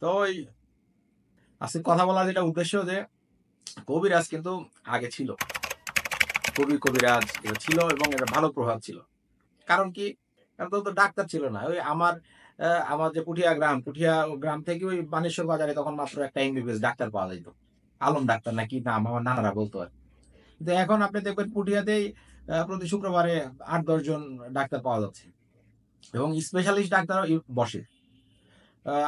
তো ওই আজকে কথা বলার যেটা উদ্দেশ্য যে কবিরাজ কিন্তু আগে ছিল। কবিরাজ এটা ছিল এবং এটা ভালো প্রভাব ছিল। কারণ কি? কারণ তখন তো ডাক্তার ছিল না। ওই আমার যে পুঠিয়া গ্রাম থেকে ওই বানেশ্বর বাজারে তখন মাত্র একটা এমবিবিএস ডাক্তার পাওয়া যাইত। আলম ডাক্তার না কি নাম আমার নানারা বলত আরকি। কিন্তু এখন আপনি দেখবেন পুঠিয়াতেই প্রতি শুক্রবারে ৮-১০ জন ডাক্তার পাওয়া যাচ্ছে এবং স্পেশালিস্ট ডাক্তারও বসে।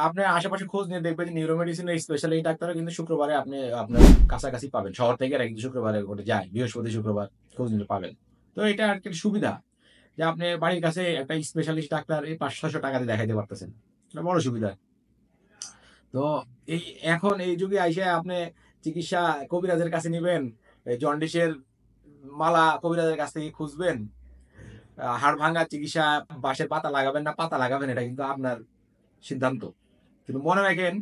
আপনার আশেপাশে খোঁজ নিয়ে দেখবেন নিউরো মেডিসিনের স্পেশালিস্ট ডাক্তারও কিন্তু শুক্রবারে আপনি আপনার কাছাকাছি পাবেন। শহর থেকে এরা কিন্তু শুক্রবারে করে যায়। বৃহস্পতি, শুক্রবার খোঁজ নিলে পাবেন। তো এটা আরকি সুবিধা যে আপনি বাড়ির কাছে একটা স্পেশালিস্ট ডাক্তার এই ৳৫০০-৬০০ দিয়ে দেখাইতে পারতেছেন। এটা বড় সুবিধা। তো এই এখন এই যুগে আইসা আপনি চিকিৎসা কবিরাজের কাছে নিবেন, এই জন্ডিসের মালা কবিরাজের কাছ থেকে খুঁজবেন। হাড় ভাঙার চিকিৎসা বাঁশের পাতা লাগাবেন না পাতা লাগাবেন এটা কিন্তু আপনার সিদ্ধান্ত। কিন্তু মনে রাখেন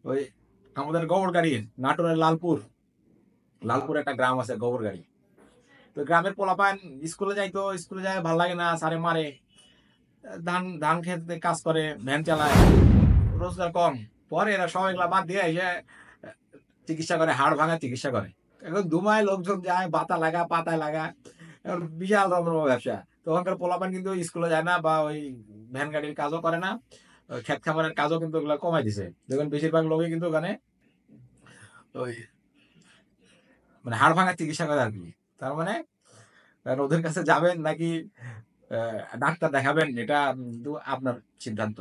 ওই আমাদের গোবরগাড়ির নাটোরের লালপুর একটা গ্রাম আছে গোবরগাড়ি। তো গ্রামের পোলাপান স্কুলে যাইতো, স্কুলে যায় ভাল লাগে না, স্যারে মারে। ধান ক্ষেতে কাজ করে, ভ্যান চালায়, রোজগার কম। পরে এরা সব এগুলা বাদ দিয়ে এসে আ চিকিৎসা করে, হাড় ভাঙার চিকিৎসা করে। এখন দুমায় লোকজন যায়, বাতা লাগা, পাতা লাগা। এখন বিশাল রমরমা ব্যবসা। তখনকার পোলাপান কিন্তু স্কুলে যায় না বা ওই ভ্যান গাড়ির কাজও করে না। ক্ষেত খামারের কাজও কিন্তু ওগুলা কমায় দিছে। দেখবেন বেশিরভাগ লোকই কিন্তু ওখানে ওই মানে হাড় ভাঙার চিকিৎসা করে আরকি। তার মানে ওদের কাছে যাবেন নাকি ডাক্তার দেখাবেন এটা আপনার সিদ্ধান্ত।